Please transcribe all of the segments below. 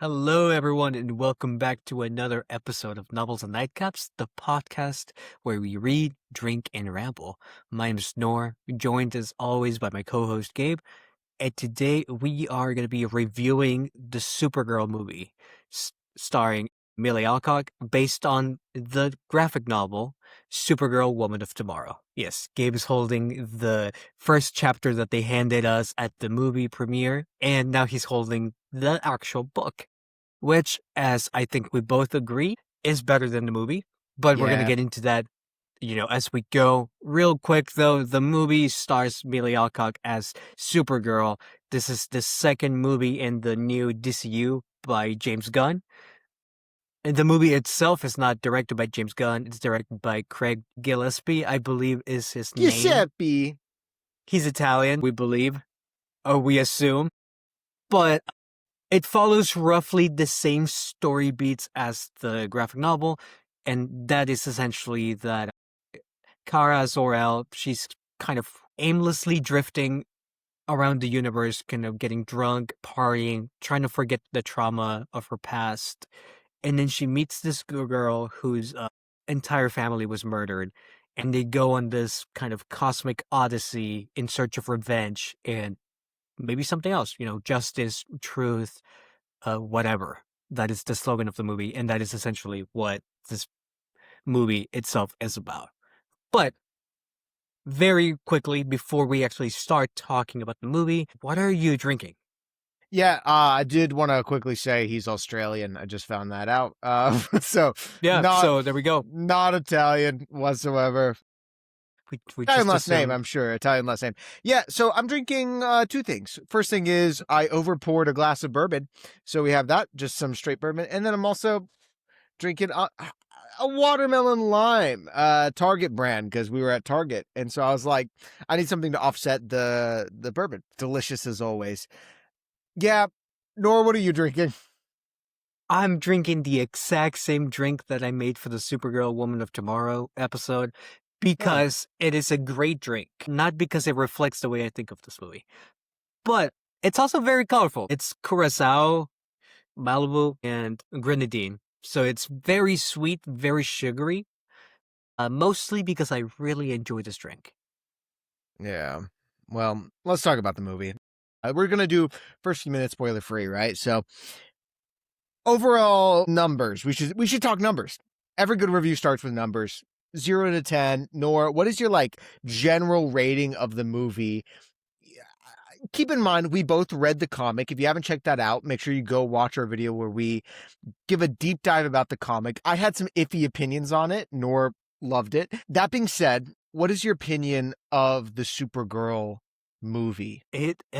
Hello, everyone, and welcome back to another episode of Novels and Nightcaps, the podcast where we read, drink, and ramble. My name is Nor, joined as always by my co-host Gabe, and today we are going to be reviewing the Supergirl movie, starring Millie Alcock, based on the graphic novel Supergirl, Woman of Tomorrow. Yes, Gabe is holding the first chapter that they handed us at the movie premiere, and now he's holding the actual book, which, as I think we both agree, is better than the movie. But we're going to Yeah. get into that, as we go. Real quick, though, the movie stars Millie Alcock as Supergirl. This is the second movie in the new DCU by James Gunn. And the movie itself is not directed by James Gunn. It's directed by Craig Gillespie, I believe is his name. Giuseppe. He's Italian, we believe, or we assume. But it follows roughly the same story beats as the graphic novel, and that is essentially that Kara Zor-El, she's kind of aimlessly drifting around the universe, kind of getting drunk, partying, trying to forget the trauma of her past. And then she meets this girl whose entire family was murdered, and they go on this kind of cosmic odyssey in search of revenge and maybe something else, justice, truth, whatever. That is the slogan of the movie, and that is essentially what this movie itself is about. But very quickly, before we actually start talking about the movie, what are you drinking? Yeah, I did want to quickly say he's Australian. I just found that out. So So there we go. Not Italian whatsoever. We Italian just last name, assumed. I'm sure. Italian last name. Yeah, so I'm drinking two things. First thing is I over-poured a glass of bourbon. So we have that, just some straight bourbon. And then I'm also drinking a watermelon lime, Target brand, because we were at Target. And so I was like, I need something to offset the bourbon. Delicious as always. Yeah. Nora, what are you drinking? I'm drinking the exact same drink that I made for the Supergirl Woman of Tomorrow episode because it is a great drink. Not because it reflects the way I think of this movie, but it's also very colorful. It's Curacao, Malibu, and Grenadine. So it's very sweet, very sugary, mostly because I really enjoy this drink. Yeah. Well, let's talk about the movie. We're going to do first few minutes spoiler free, right? So overall numbers, we should talk numbers. Every good review starts with numbers. 0 to 10. Nora, what is your general rating of the movie? Keep in mind, we both read the comic. If you haven't checked that out, make sure you go watch our video where we give a deep dive about the comic. I had some iffy opinions on it. Nora loved it. That being said, what is your opinion of the Supergirl movie?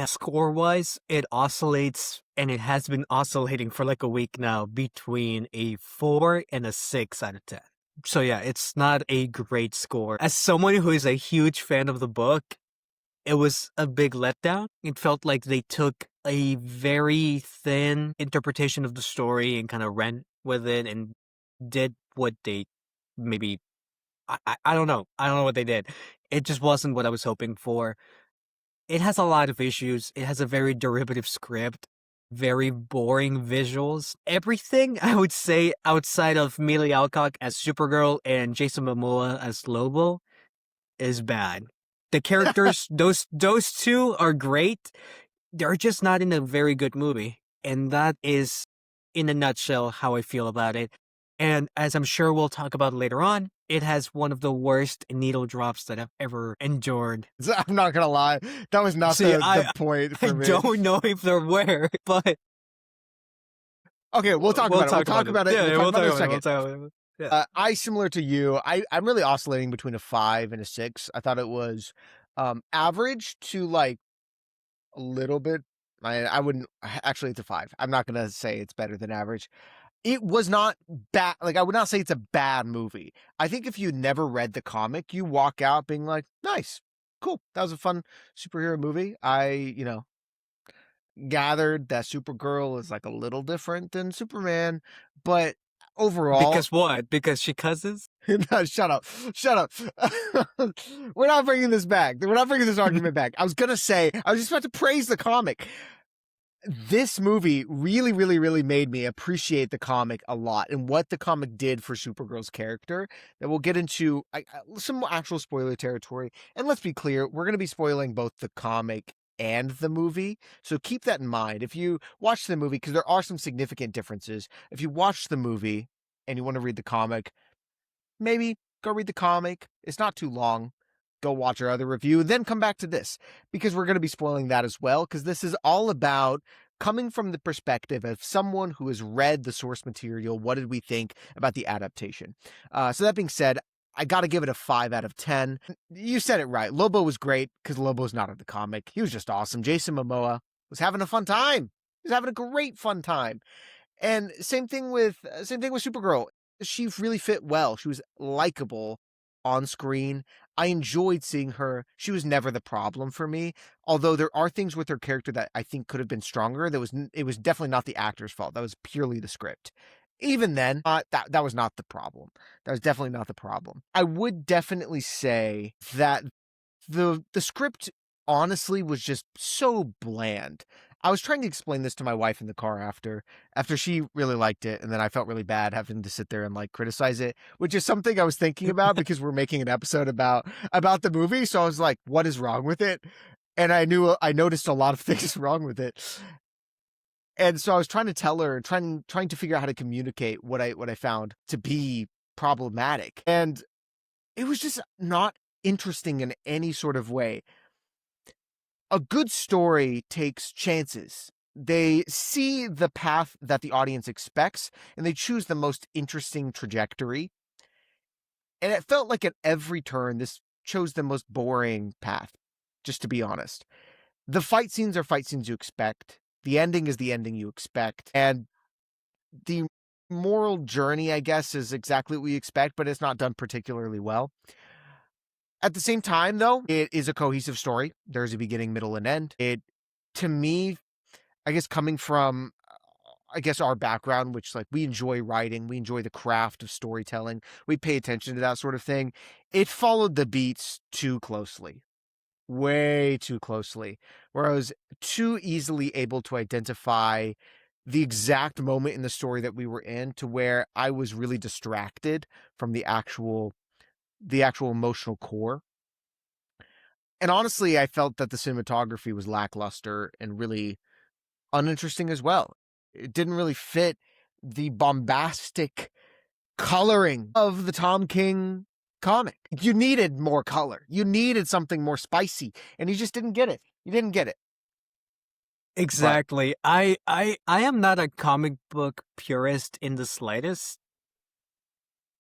Score-wise, it oscillates, and it has been oscillating for like a week now, between a 4 and a 6 out of 10. So yeah, it's not a great score. As someone who is a huge fan of the book, it was a big letdown. It felt like they took a very thin interpretation of the story and kind of ran with it and did what they maybe... I don't know. I don't know what they did. It just wasn't what I was hoping for. It has a lot of issues. It has a very derivative script, very boring visuals. Everything, I would say, outside of Millie Alcock as Supergirl and Jason Momoa as Lobo is bad. The characters, those two are great. They're just not in a very good movie. And that is, in a nutshell, how I feel about it. And as I'm sure we'll talk about later on, it has one of the worst needle drops that I've ever endured. I'm not going to lie. That was not the point for me. I don't know if there were, but... Okay, we'll talk about it. We'll talk about it. Yeah, we'll talk about it in a second. Yeah. I, similar to you, I'm really oscillating between a 5 and a 6. I thought it was average to a little bit. I wouldn't... Actually, it's a 5. I'm not going to say it's better than average. It was not bad. I would not say it's a bad movie. I think if you never read the comic, you walk out being like, nice, cool. That was a fun superhero movie. I, gathered that Supergirl is a little different than Superman, but overall... Because what? Because she cusses? No, shut up. We're not bringing this back. We're not bringing this argument back. I was just about to praise the comic. This movie really, really, really made me appreciate the comic a lot and what the comic did for Supergirl's character. That we'll get into some actual spoiler territory. And let's be clear, we're going to be spoiling both the comic and the movie. So keep that in mind. If you watch the movie, because there are some significant differences, if you watch the movie and you want to read the comic, maybe go read the comic. It's not too long. Go watch our other review, then come back to this because we're going to be spoiling that as well. Because this is all about coming from the perspective of someone who has read the source material. What did we think about the adaptation? So that being said, I got to give it a 5 out of 10. You said it right. Lobo was great because Lobo's not in the comic. He was just awesome. Jason Momoa was having a fun time. He was having a great fun time. And same thing with Supergirl. She really fit well. She was likable on screen. I enjoyed seeing her. She was never the problem for me. Although there are things with her character that I think could have been stronger. It was definitely not the actor's fault. That was purely the script. Even then, that was not the problem. That was definitely not the problem. I would definitely say that the script honestly was just so bland. I was trying to explain this to my wife in the car after she really liked it, and then I felt really bad having to sit there and like criticize it, which is something I was thinking about because we're making an episode about the movie. So I was like, what is wrong with it? And I noticed a lot of things wrong with it. And so I was trying to tell her, trying to figure out how to communicate what I found to be problematic. And it was just not interesting in any sort of way. A good story takes chances. They see the path that the audience expects, and they choose the most interesting trajectory. And it felt like at every turn, this chose the most boring path, just to be honest. The fight scenes are fight scenes you expect. The ending is the ending you expect. And the moral journey, I guess, is exactly what we expect, but it's not done particularly well. At the same time, though, it is a cohesive story. There's a beginning, middle, and end. To me, I guess coming from, our background, which like we enjoy writing, we enjoy the craft of storytelling, we pay attention to that sort of thing. It followed the beats too closely, way too closely, where I was too easily able to identify the exact moment in the story that we were in to where I was really distracted from the actual emotional core. And honestly, I felt that the cinematography was lackluster and really uninteresting as well. It didn't really fit the bombastic coloring of the Tom King comic. You needed more color. You needed something more spicy, and you just didn't get it. You didn't get it. Exactly. I am not a comic book purist in the slightest,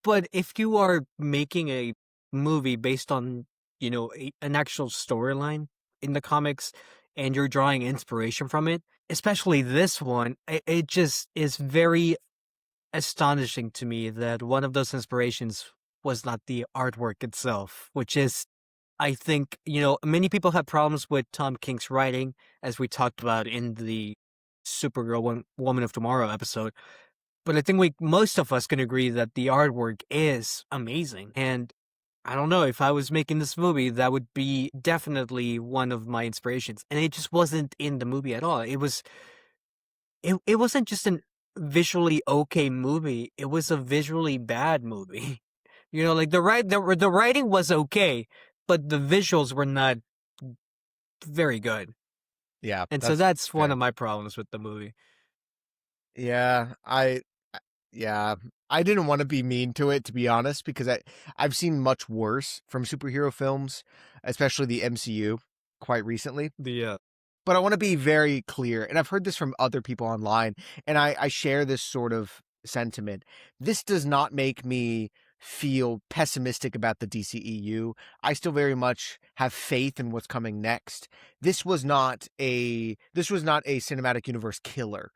but if you are making a movie based on, an actual storyline in the comics and you're drawing inspiration from it, especially this one, it just is very astonishing to me that one of those inspirations was not the artwork itself, which is, I think, many people have problems with Tom King's writing, as we talked about in the Supergirl Woman of Tomorrow episode. But I think most of us can agree that the artwork is amazing. And I don't know, if I was making this movie, that would be definitely one of my inspirations. And it just wasn't in the movie at all. It wasn't just an visually okay movie. It was a visually bad movie. Like the writing was okay, but the visuals were not very good. Yeah, And so that's one of my problems with the movie. Yeah, yeah, I didn't want to be mean to it, to be honest, because I've seen much worse from superhero films, especially the MCU, quite recently. But I want to be very clear, and I've heard this from other people online, and I share this sort of sentiment. This does not make me feel pessimistic about the DCEU. I still very much have faith in what's coming next. This was not a cinematic universe killer.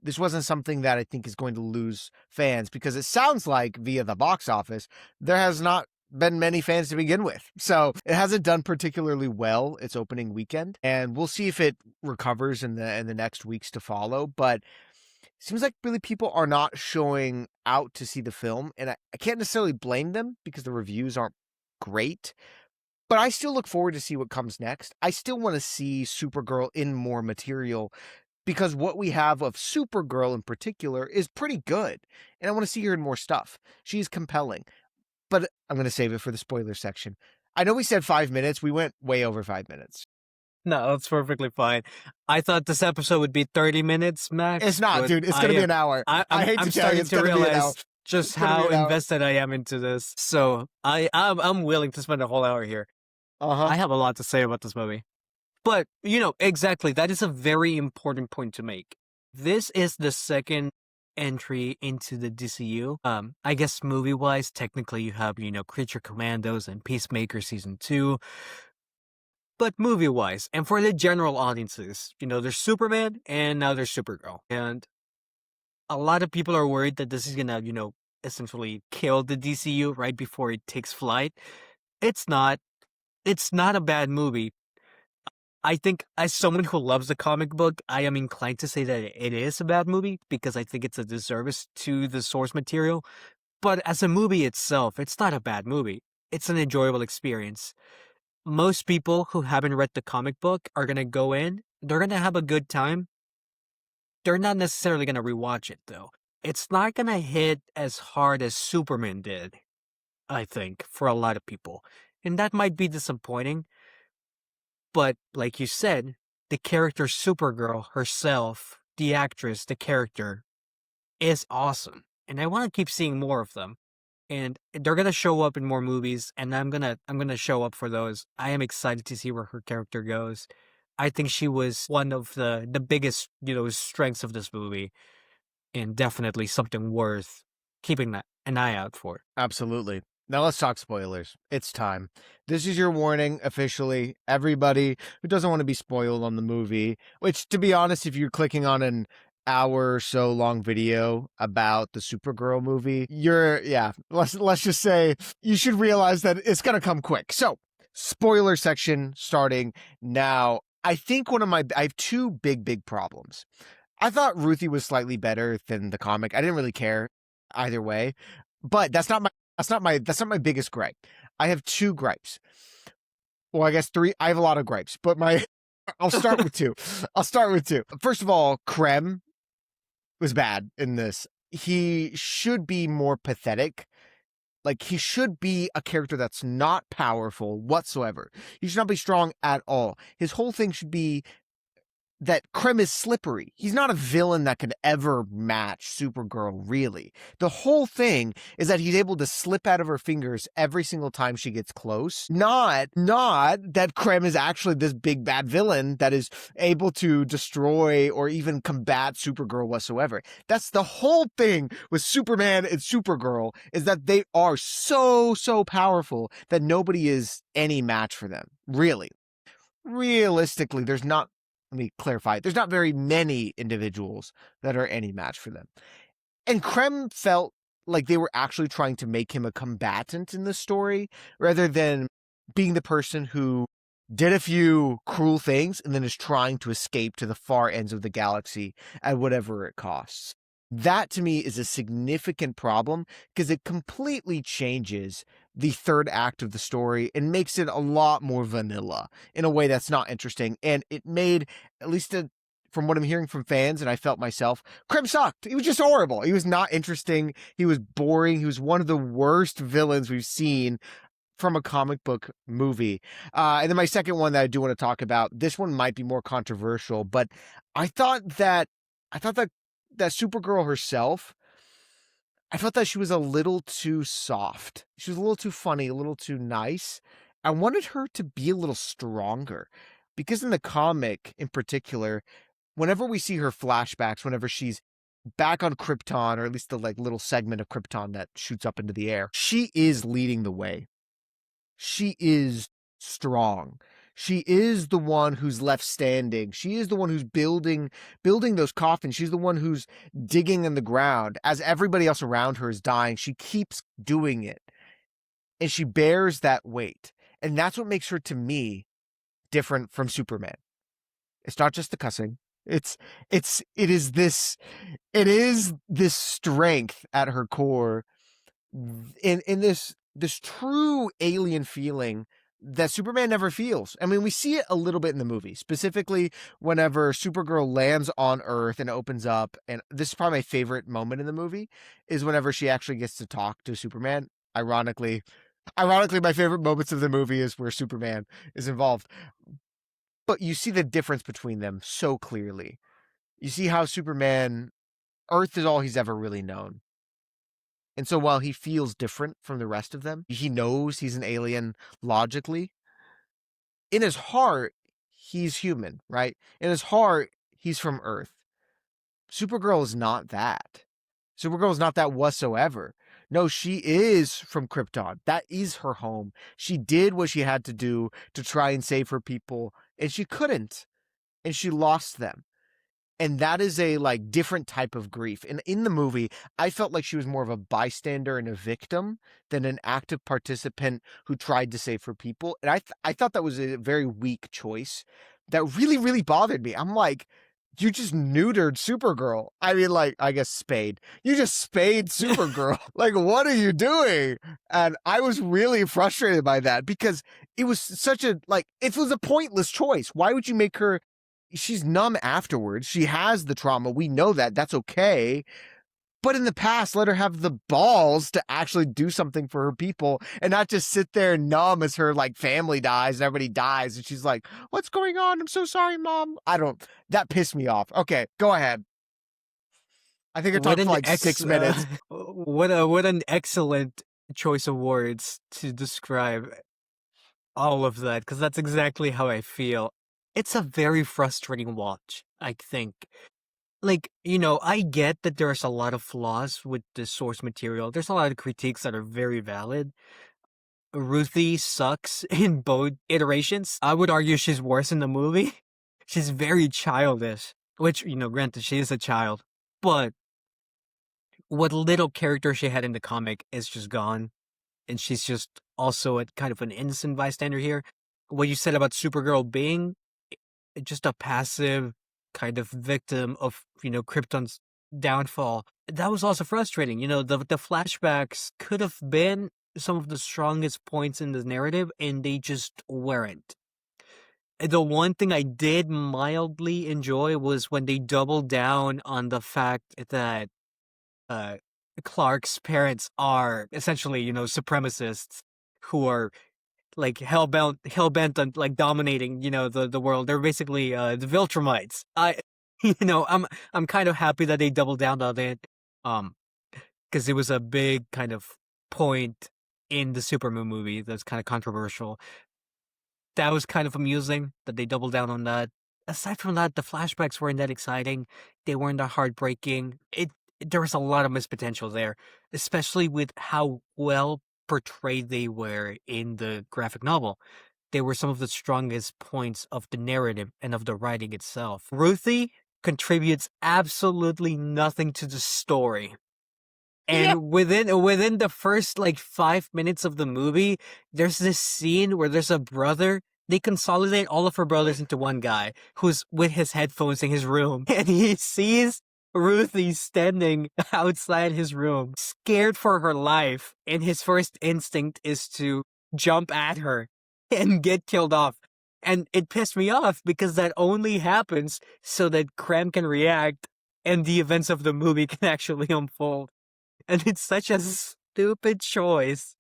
This wasn't something that I think is going to lose fans, because it sounds like via the box office, there has not been many fans to begin with. So it hasn't done particularly well its opening weekend, and we'll see if it recovers in the next weeks to follow. But it seems like really people are not showing out to see the film, and I can't necessarily blame them because the reviews aren't great. But I still look forward to see what comes next. I still want to see Supergirl in more material, because what we have of Supergirl in particular is pretty good. And I want to see her in more stuff. She's compelling. But I'm going to save it for the spoiler section. I know we said 5 minutes. We went way over 5 minutes. No, that's perfectly fine. I thought this episode would be 30 minutes max. It's not, dude. It's going to be an hour. I hate to tell you, it's going to be an hour. Just how invested I am into this. So I'm willing to spend a whole hour here. I have a lot to say about this movie. But, exactly, that is a very important point to make. This is the second entry into the DCU. I guess movie-wise, technically you have, Creature Commandos and Peacemaker Season 2. But movie-wise, and for the general audiences, there's Superman and now there's Supergirl. And a lot of people are worried that this is gonna, essentially kill the DCU right before it takes flight. It's not. It's not a bad movie. I think as someone who loves the comic book, I am inclined to say that it is a bad movie because I think it's a disservice to the source material. But as a movie itself, it's not a bad movie. It's an enjoyable experience. Most people who haven't read the comic book are going to go in, they're going to have a good time. They're not necessarily going to rewatch it, though. It's not going to hit as hard as Superman did, I think, for a lot of people. And that might be disappointing. But, like you said, the character Supergirl herself, the actress, the character, is awesome. And I want to keep seeing more of them. And they're gonna show up in more movies, and I'm gonna show up for those. I am excited to see where her character goes. I think she was one of the biggest, strengths of this movie, and definitely something worth keeping an eye out for. Absolutely. Now let's talk spoilers. It's time. This is your warning officially. Everybody who doesn't want to be spoiled on the movie, which to be honest, if you're clicking on an hour or so long video about the Supergirl movie, let's just say you should realize that it's going to come quick. So, spoiler section starting now. I think I have two big problems. I thought Ruthie was slightly better than the comic. I didn't really care either way, but that's not my biggest gripe. I have two gripes. Well, I guess three. I have a lot of gripes, but I'll start with two. First of all, Krem was bad in this. He should be more pathetic. Like, he should be a character that's not powerful whatsoever. He should not be strong at all. His whole thing should be that Krem is slippery. He's not a villain that could ever match Supergirl, really. The whole thing is that he's able to slip out of her fingers every single time she gets close. Not that Krem is actually this big bad villain that is able to destroy or even combat Supergirl whatsoever. That's the whole thing with Superman and Supergirl, is that they are so powerful that nobody is any match for them. Really. Realistically, let me clarify. There's not very many individuals that are any match for them. And Krem felt like they were actually trying to make him a combatant in the story rather than being the person who did a few cruel things and then is trying to escape to the far ends of the galaxy at whatever it costs. That to me is a significant problem because it completely changes the third act of the story and makes it a lot more vanilla in a way that's not interesting. And it made, at least from what I'm hearing from fans, and I felt myself, Krem sucked. He was just horrible. He was not interesting. He was boring. He was one of the worst villains we've seen from a comic book movie. And then my second one that I do want to talk about, this one might be more controversial, but I thought that Supergirl herself, I felt that she was a little too soft. She was a little too funny, a little too nice. I wanted her to be a little stronger because in the comic in particular, whenever we see her flashbacks, whenever she's back on Krypton, or at least the little segment of Krypton that shoots up into the air, she is leading the way. She is strong. She is the one who's left standing. She is the one who's building those coffins. She's the one who's digging in the ground. As everybody else around her is dying, she keeps doing it. And she bears that weight. And that's what makes her, to me, different from Superman. It's not just the cussing. It is this strength at her core in this true alien feeling that Superman never feels. I mean, we see it a little bit in the movie, specifically whenever Supergirl lands on Earth and opens up. And this is probably my favorite moment in the movie, is whenever she actually gets to talk to Superman. Ironically, my favorite moments of the movie is where Superman is involved. But you see the difference between them so clearly. You see how Superman, Earth is all he's ever really known. And so while he feels different from the rest of them, he knows he's an alien logically. In his heart, he's human, right? In his heart, he's from Earth. Supergirl is not that. Supergirl is not that whatsoever. No, she is from Krypton. That is her home. She did what she had to do to try and save her people, and she couldn't. And she lost them. And that is a like different type of grief. And in the movie, I felt like she was more of a bystander and a victim than an active participant who tried to save her people. And I thought that was a very weak choice that really, really bothered me. I'm like, you just neutered Supergirl. I mean, like, I guess spayed. You just spayed Supergirl. Like, what are you doing? And I was really frustrated by that because it was such a, like, it was a pointless choice. Why would you make her, she's numb afterwards. She has the trauma. We know that. That's okay. But in the past, let her have the balls to actually do something for her people and not just sit there numb as her like family dies and everybody dies. And she's like, what's going on? I'm so sorry, Mom. That pissed me off. Okay, go ahead. I think I What talked for an like 6 minutes. what an excellent choice of words to describe all of that, because that's exactly how I feel. It's a very frustrating watch, I think. Like, I get that there's a lot of flaws with the source material. There's a lot of critiques that are very valid. Ruthie sucks in both iterations. I would argue she's worse in the movie. She's very childish, which, granted, she is a child. But what little character she had in the comic is just gone. And she's just also a kind of an innocent bystander here. What you said about Supergirl being just a passive kind of victim of, Krypton's downfall. That was also frustrating. The flashbacks could have been some of the strongest points in the narrative, and they just weren't. The one thing I did mildly enjoy was when they doubled down on the fact that uh, Clark's parents are essentially, supremacists who are like hell bent on like dominating, the world. They're basically the Viltrumites. I'm kind of happy that they doubled down on it, because it was a big kind of point in the Superman movie that's kind of controversial. That was kind of amusing that they doubled down on that. Aside from that, the flashbacks weren't that exciting. They weren't that heartbreaking. There was a lot of missed potential there, especially with how well portrayed they were in the graphic novel. They were some of the strongest points of the narrative and of the writing itself. Ruthie contributes absolutely nothing to the story. And within the first like 5 minutes of the movie, there's this scene where there's a brother. They consolidate all of her brothers into one guy who's with his headphones in his room, and he sees Ruthie standing outside his room, scared for her life, and his first instinct is to jump at her and get killed off. And it pissed me off because that only happens so that Cram can react and the events of the movie can actually unfold. And it's such a stupid choice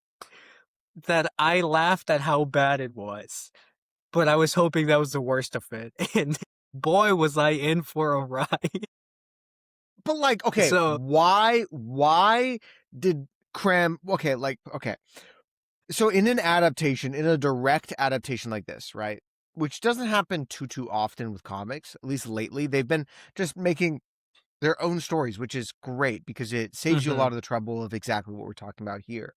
that I laughed at how bad it was. But I was hoping that was the worst of it. And boy, was I in for a ride. But like, okay, So, why did Cram, okay. So in a direct adaptation like this, right? Which doesn't happen too often with comics, at least lately. They've been just making their own stories, which is great because it saves you a lot of the trouble of exactly what we're talking about here.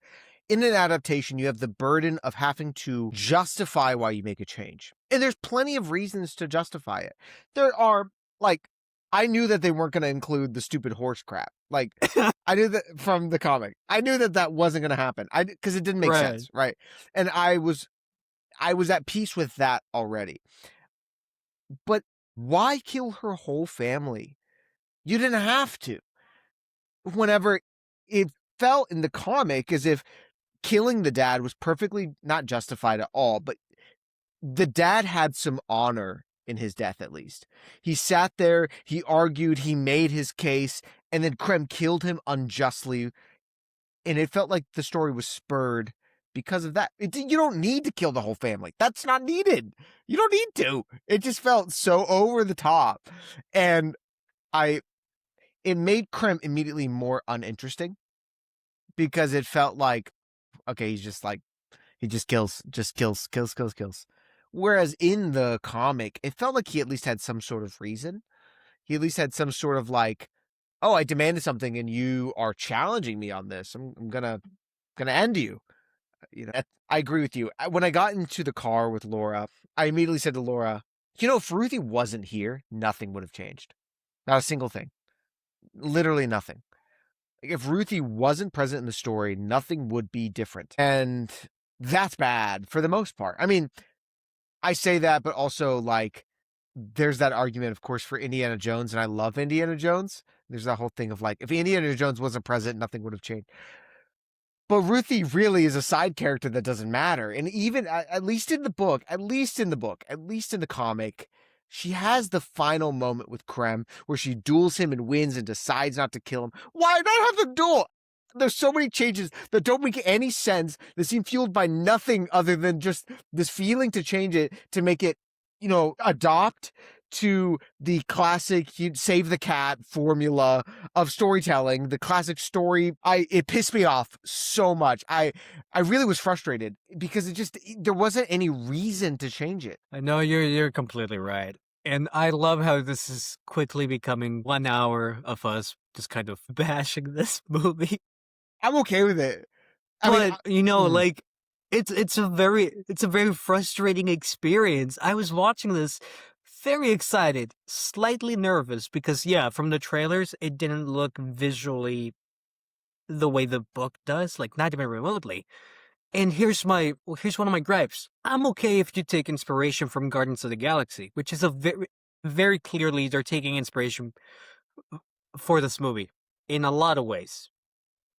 In an adaptation, you have the burden of having to justify why you make a change. And there's plenty of reasons to justify it. There are, like, I knew that they weren't going to include the stupid horse crap. Like, I knew that from the comic. I knew that wasn't going to happen. Because it didn't make sense, right? And I was at peace with that already. But why kill her whole family? You didn't have to. Whenever it felt in the comic as if killing the dad was perfectly not justified at all, but the dad had some honor in his death, at least. He sat there, he argued, he made his case, and then Krem killed him unjustly. And it felt like the story was spurred because of that. You don't need to kill the whole family. That's not needed. You don't need to. It just felt so over the top. And it made Krem immediately more uninteresting because it felt like, okay, he's just like, he just kills. Whereas in the comic, it felt like he at least had some sort of reason. He at least had some sort of like, oh, I demanded something and you are challenging me on this. I'm gonna end you. I agree with you. When I got into the car with Laura, I immediately said to Laura, if Ruthie wasn't here, nothing would have changed. Not a single thing. Literally nothing. If Ruthie wasn't present in the story, nothing would be different. And that's bad for the most part. I mean, I say that, but also like there's that argument, of course, for Indiana Jones, and I love Indiana Jones. There's that whole thing of like, if Indiana Jones wasn't present, nothing would have changed. But Ruthie really is a side character that doesn't matter. And even at least in the book, at least in the comic, she has the final moment with Krem where she duels him and wins and decides not to kill him. Why not have the duel? There's so many changes that don't make any sense. That seem fueled by nothing other than just this feeling to change it, to make it, adopt to the classic save the cat formula of storytelling, the classic story. It pissed me off so much. I really was frustrated because there wasn't any reason to change it. I know you're completely right. And I love how this is quickly becoming 1 hour of us just kind of bashing this movie. I'm okay with it. But like it's a very frustrating experience. I was watching this very excited, slightly nervous because from the trailers it didn't look visually the way the book does, like not even remotely. And here's one of my gripes. I'm okay if you take inspiration from Guardians of the Galaxy, which is a very clearly they're taking inspiration for this movie in a lot of ways.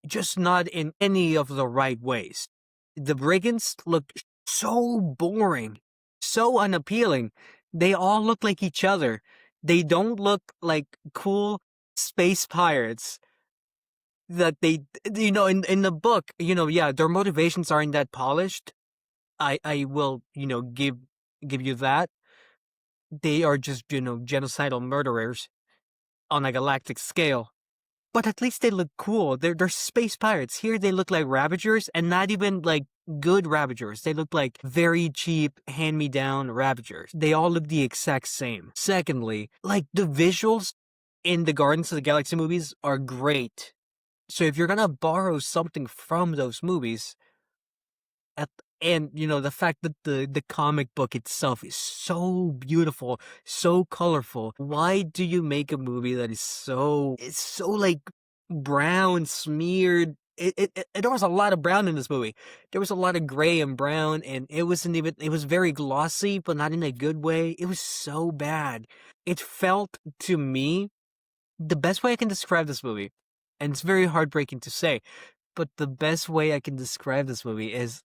Just not in any of the right ways. The brigands look so boring, so unappealing. They all look like each other. They don't look like cool space pirates that they, in the book, their motivations aren't that polished. I will, give you that. They are just, genocidal murderers on a galactic scale. But at least they look cool. They're space pirates. Here they look like Ravagers, and not even like good Ravagers. They look like very cheap, hand-me-down Ravagers. They all look the exact same. Secondly, like the visuals in the Guardians of the Galaxy movies are great. So if you're gonna borrow something from those movies, and the fact that the comic book itself is so beautiful, so colorful, why do you make a movie that is so like brown smeared? There was a lot of brown in this movie. There was a lot of gray and brown, and it was very glossy, but not in a good way. It was so bad. It felt to me, the best way I can describe this movie, and it's very heartbreaking to say, but the best way I can describe this movie is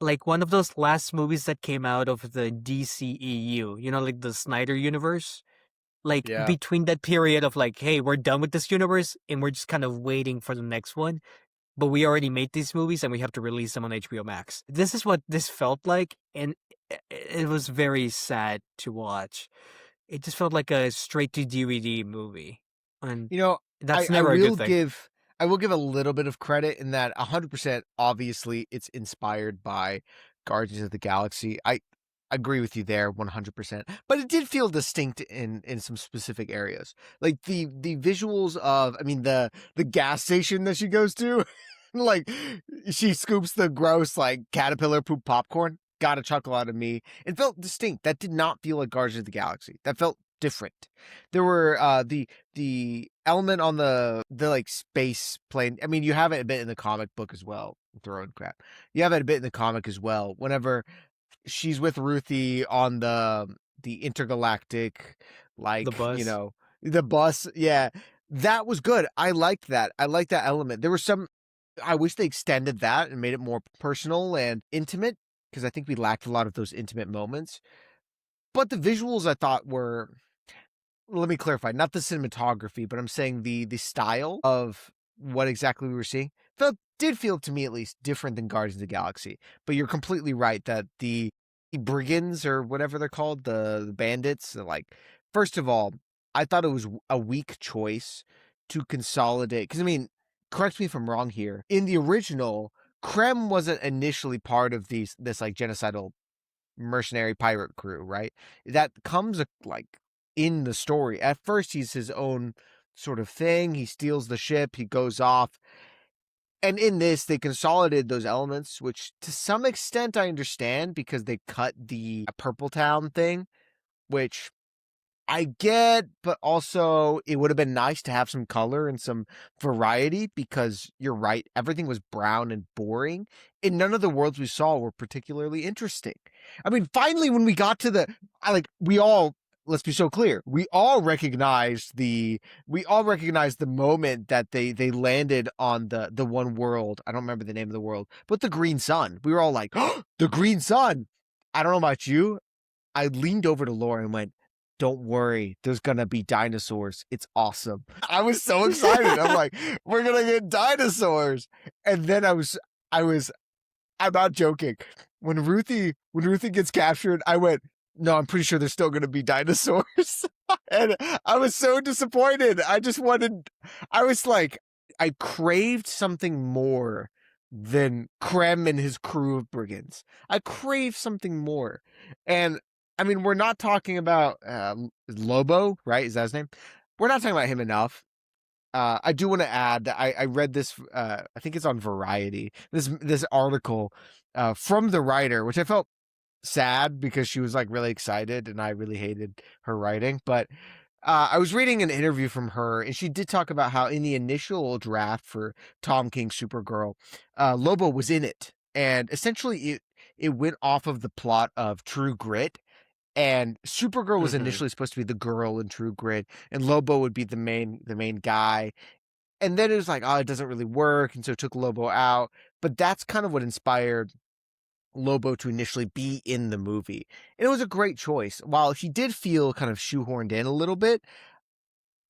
like one of those last movies that came out of the DCEU, like the Snyder universe. Like between that period of like, hey, we're done with this universe and we're just kind of waiting for the next one. But we already made these movies and we have to release them on HBO Max. This is what this felt like, and it was very sad to watch. It just felt like a straight to DVD movie. And that's never a good thing. I will give a little bit of credit in that 100% obviously it's inspired by Guardians of the Galaxy. I agree with you there 100%, but it did feel distinct in some specific areas. Like the visuals of, the gas station that she goes to, like she scoops the gross like caterpillar poop popcorn. Got a chuckle out of me. It felt distinct. That did not feel like Guardians of the Galaxy. That felt different. There were the element on the like space plane. You have it a bit in the comic book as well. Throwing crap. You have it a bit in the comic as well. Whenever she's with Ruthie on the intergalactic, like, The bus. The bus. Yeah, that was good. I liked that. I liked that element. There were some I wish they extended that and made it more personal and intimate, because I think we lacked a lot of those intimate moments. But the visuals I thought were, let me clarify, not the cinematography, but I'm saying the style of what exactly we were seeing did feel to me at least different than Guardians of the Galaxy. But you're completely right that the brigands, or whatever they're called, the bandits, they're like, first of all, I thought it was a weak choice to consolidate, because I mean, correct me if I'm wrong here. In the original, Krem wasn't initially part of this like genocidal mercenary pirate crew, right? That comes like in the story. At first, he's his own sort of thing. He steals the ship, he goes off. And in this, they consolidated those elements, which to some extent I understand, because they cut the Purple Town thing, which I get, but also it would have been nice to have some color and some variety, because you're right, everything was brown and boring, and none of the worlds we saw were particularly interesting. I mean, finally, when we got to we all, let's be so clear, we all recognized the moment that they landed on the one world. I don't remember the name of the world, but the Green Sun. We were all like, oh, the Green Sun. I don't know about you. I leaned over to Laura and went, don't worry, there's gonna be dinosaurs. It's awesome. I was so excited. I'm like, we're gonna get dinosaurs. And then I'm not joking. When Ruthie gets captured, I went, no, I'm pretty sure there's still gonna be dinosaurs. And I was so disappointed. I was like, I craved something more than Krem and his crew of brigands. I craved something more. And I mean, we're not talking about Lobo, right? Is that his name? We're not talking about him enough. I do want to add that I read this. I think it's on Variety. This article from the writer, which I felt sad, because she was like really excited, and I really hated her writing. But I was reading an interview from her, and she did talk about how in the initial draft for Tom King's Supergirl, Lobo was in it, and essentially it went off of the plot of True Grit. And Supergirl was initially supposed to be the girl in True Grit, and Lobo would be the main guy. And then it was like, oh, it doesn't really work, and so it took Lobo out. But that's kind of what inspired Lobo to initially be in the movie. And it was a great choice. While he did feel kind of shoehorned in a little bit,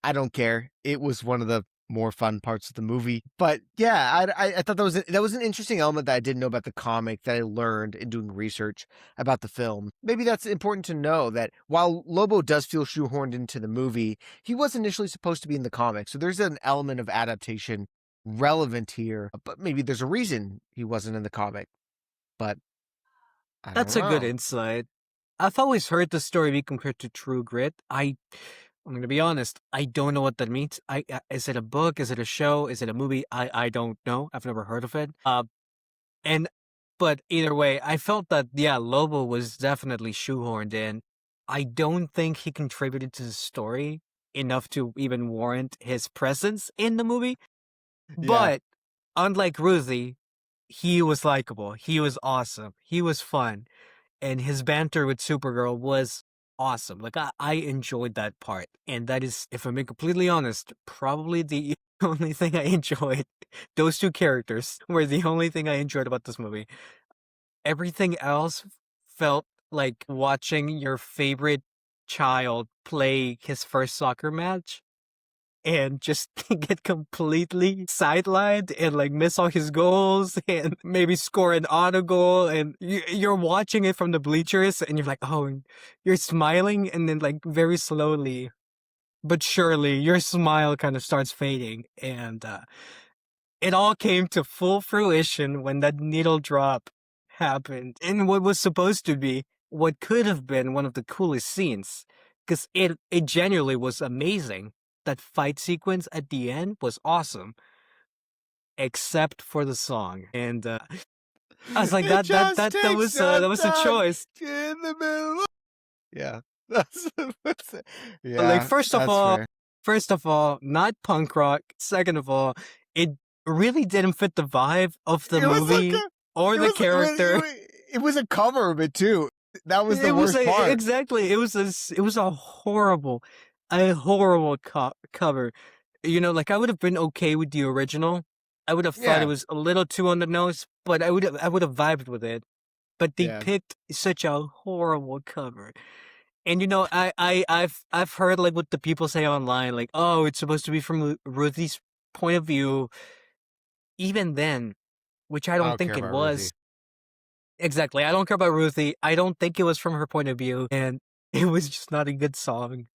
I don't care. It was one of the more fun parts of the movie. But yeah, I thought that was an interesting element that I didn't know about the comic, that I learned in doing research about the film. Maybe that's important to know, that while Lobo does feel shoehorned into the movie, he was initially supposed to be in the comic. So there's an element of adaptation relevant here, but maybe there's a reason he wasn't in the comic. But I don't That's a good know. insight. I've always heard the story be compared to True Grit. I'm gonna be honest. I don't know what that means. Is it a book? Is it a show? Is it a movie? I don't know. I've never heard of it. And but either way, I felt that Lobo was definitely shoehorned in. I don't think he contributed to the story enough to even warrant his presence in the movie. Yeah. But unlike Ruthie, he was likable. He was awesome. He was fun. And his banter with Supergirl was awesome. Like, I enjoyed that part. And that is, if I'm being completely honest, probably the only thing I enjoyed. Those two characters were the only thing I enjoyed about this movie. Everything else felt like watching your favorite child play his first soccer match and just get completely sidelined and like miss all his goals and maybe score an auto goal, and you're watching it from the bleachers and you're like, oh, you're smiling, and then like very slowly but surely your smile kind of starts fading, and it all came to full fruition when that needle drop happened in what was supposed to be what could have been one of the coolest scenes, because it genuinely was amazing. That fight sequence at the end was awesome, except for the song. And I was like, It just that takes that was a time choice. in the middle. Yeah, that's Like, yeah, that's fair. first of all, not punk rock. Second of all, it really didn't fit the vibe of the It was like movie or the character. it was a cover of it too. That was the It was worst part. exactly. It was a horrible cover. You know, like I would have been okay with the original, I would have thought it Yeah. was a little too on the nose, but I would have vibed with it. But they Yeah. picked such a horrible cover. And I've heard like what the people say online, like, oh, it's supposed to be from Ruthie's point of view. Even then, which I I don't don't care think it about Ruthie. was. Exactly. I don't care about Ruthie. I don't think it was from her point of view, and it was just not a good song.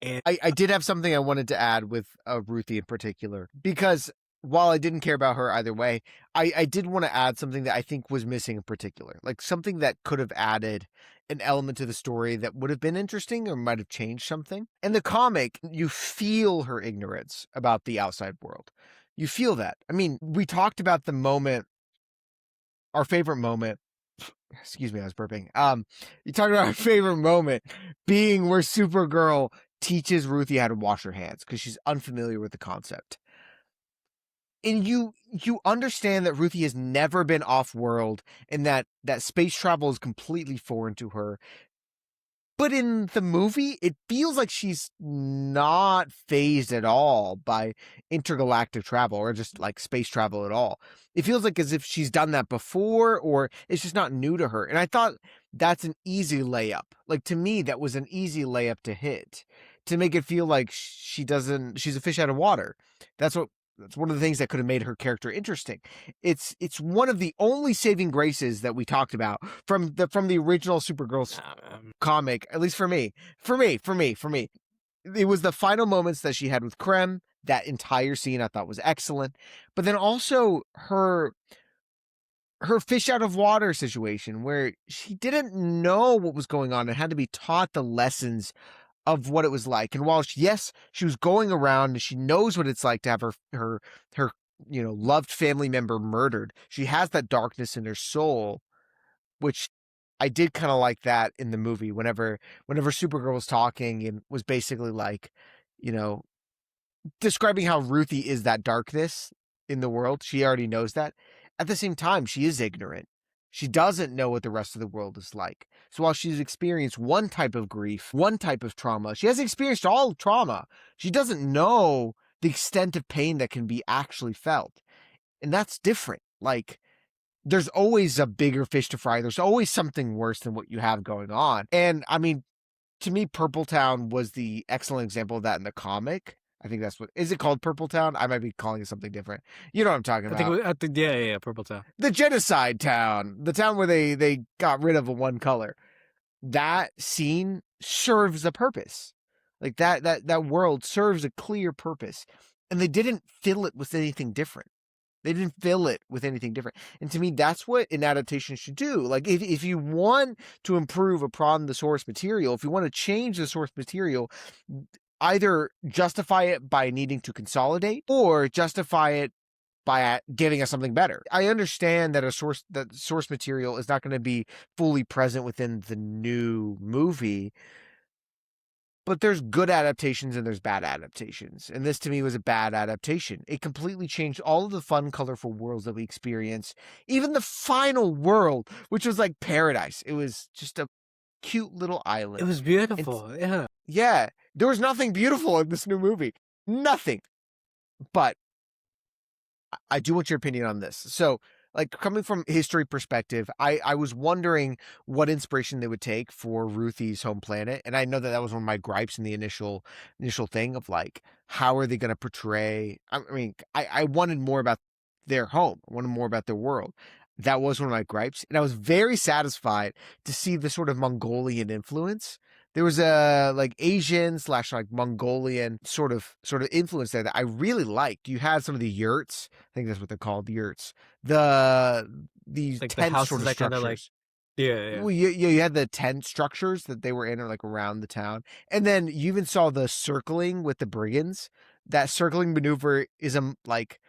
And I did have something I wanted to add with Ruthie in particular, because while I didn't care about her either way, I did want to add something that I think was missing in particular, like something that could have added an element to the story that would have been interesting or might have changed something. In the comic, you feel her ignorance about the outside world. You feel that. I mean, we talked about the moment, our favorite moment. Excuse me, I was burping. You talked about our favorite moment being where Supergirl teaches Ruthie how to wash her hands because she's unfamiliar with the concept. And you understand that Ruthie has never been off world and that space travel is completely foreign to her. But in the movie, it feels like she's not phased at all by intergalactic travel or just like space travel at all. It feels like as if she's done that before or it's just not new to her. And I thought that's an easy layup. Like to me, that was an easy layup to hit to make it feel like she's a fish out of water. That's one of the things that could have made her character interesting. It's one of the only saving graces that we talked about from the original Supergirl comic, at least for me. It was the final moments that she had with Krem. That entire scene I thought was excellent. But then also her fish out of water situation where she didn't know what was going on and had to be taught the lessons of what it was like. And while yes, she was going around and she knows what it's like to have her loved family member murdered, she has that darkness in her soul, which I did kind of like that in the movie. Whenever Supergirl was talking and was basically like, you know, describing how Ruthie is that darkness in the world. She already knows that. At the same time, she is ignorant. She doesn't know what the rest of the world is like. So while she's experienced one type of grief, one type of trauma, she hasn't experienced all trauma. She doesn't know the extent of pain that can be actually felt. And that's different. Like, there's always a bigger fish to fry. There's always something worse than what you have going on. And I mean, to me, Purple Town was the excellent example of that in the comic. I think that's what is it called, Purple Town? I might be calling it something different. You know what I'm talking about? I think yeah, Purple Town. The genocide town, the town where they got rid of one color. That scene serves a purpose. Like that world serves a clear purpose, and they didn't fill it with anything different. They didn't fill it with anything different. And to me, that's what an adaptation should do. Like, if you want to improve upon the source material, if you want to change the source material, either justify it by needing to consolidate or justify it by giving us something better. I understand that source material is not going to be fully present within the new movie, but there's good adaptations and there's bad adaptations. And this to me was a bad adaptation. It completely changed all of the fun, colorful worlds that we experience. Even the final world, which was like paradise. It was just a cute little island. It was beautiful. Yeah. Yeah. There was nothing beautiful in this new movie. Nothing. But I do want your opinion on this. So, like, coming from history perspective, I was wondering what inspiration they would take for Ruthie's home planet. And I know that was one of my gripes in the initial thing of like, how are they going to portray? I mean, I wanted more about their home. I wanted more about their world. That was one of my gripes. And I was very satisfied to see the sort of Mongolian influence. There was a like Asian / like Mongolian sort of influence there that I really liked. You had some of the yurts. I think that's what they're called, yurts. These Like the tent houses sort of that kind of like structures. yeah. Well, you had the tent structures that they were in, or like around the town, and then you even saw the circling with the brigands. That circling maneuver is like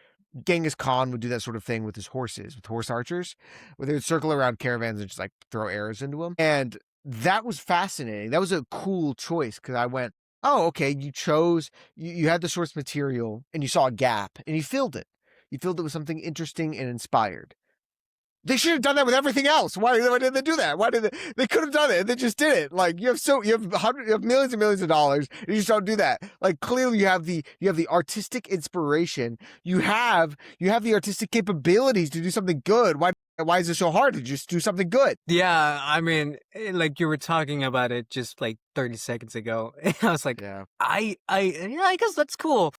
Genghis Khan would do that sort of thing with his horses, with horse archers, where they would circle around caravans and just like throw arrows into them. And that was fascinating. That was a cool choice because I went, oh, okay, you had the source material and you saw a gap and you filled it. You filled it with something interesting and inspired. They should have done that with everything else. Why did they do that? Why did they could have done it? They just did it. Like you have millions and millions of dollars, and you just don't do that. Like clearly you have the artistic inspiration. You have the artistic capabilities to do something good. Why is it so hard to just do something good? Yeah, I mean, like you were talking about it just like 30 seconds ago. And I was like, Yeah. yeah, I guess that's cool.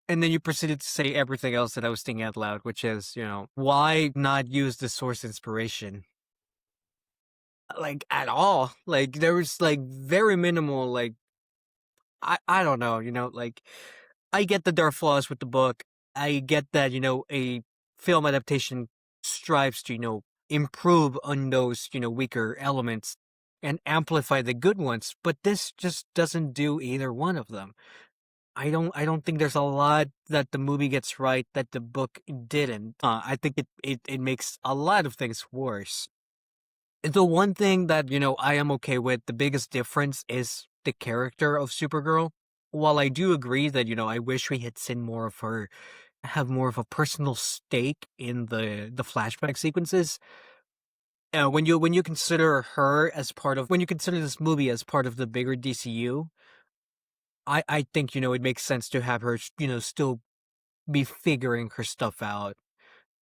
And then you proceeded to say everything else that I was thinking out loud, which is, why not use the source inspiration? Like at all. Like there was like very minimal, like I don't know, like I get that there are flaws with the book. I get that, a film adaptation strives to, improve on those, weaker elements and amplify the good ones, but this just doesn't do either one of them. I don't think there's a lot that the movie gets right that the book didn't. I think it makes a lot of things worse. The one thing that, I am okay with, the biggest difference is the character of Supergirl. While I do agree that, I wish we had seen more of her have more of a personal stake in the flashback sequences. When you consider her as part of when you consider this movie as part of the bigger DCU, I think, it makes sense to have her, still be figuring her stuff out.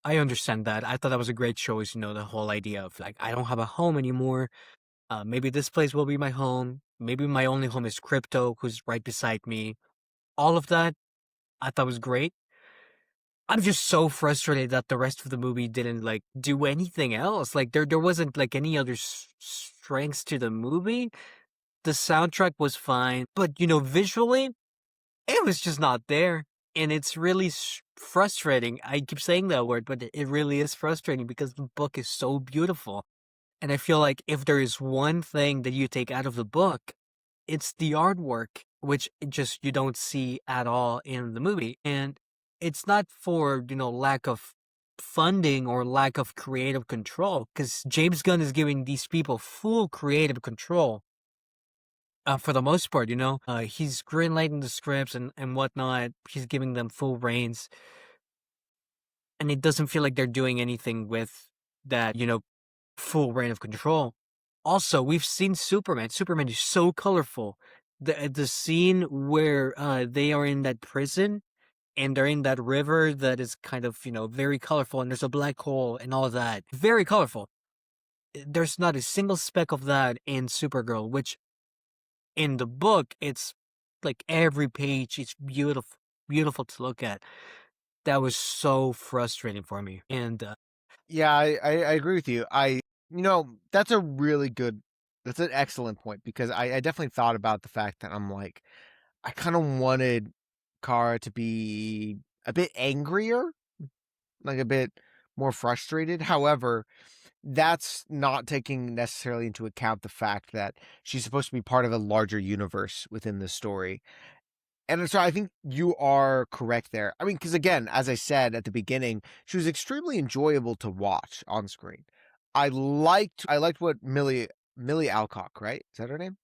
I understand that. I thought that was a great choice, the whole idea of like I don't have a home anymore. Maybe this place will be my home. Maybe my only home is Crypto, who's right beside me. All of that, I thought was great. I'm just so frustrated that the rest of the movie didn't like do anything else. Like there wasn't like any other strengths to the movie. The soundtrack was fine, but visually, it was just not there. And it's really frustrating. I keep saying that word, but it really is frustrating because the book is so beautiful. And I feel like if there is one thing that you take out of the book, it's the artwork, which just you don't see at all in the movie. And it's not for, lack of funding or lack of creative control, because James Gunn is giving these people full creative control. For the most part, he's greenlighting the scripts and whatnot. He's giving them full reins, and it doesn't feel like they're doing anything with that, full reign of control. Also, we've seen Superman. Superman is so colorful. The scene where they are in that prison and they're in that river that is kind of, very colorful, and there's a black hole and all that. Very colorful. There's not a single speck of that in Supergirl, which in the book, it's like every page is beautiful, beautiful to look at. That was so frustrating for me. And Yeah, I agree with you. That's a really good, that's an excellent point because I definitely thought about the fact that I'm like, I kind of wanted Kara to be a bit angrier, like a bit more frustrated. However, that's not taking necessarily into account the fact that she's supposed to be part of a larger universe within the story. And so I think you are correct there. I mean, because again, as I said at the beginning, she was extremely enjoyable to watch on screen. I liked what Millie Alcock, right? Is that her name?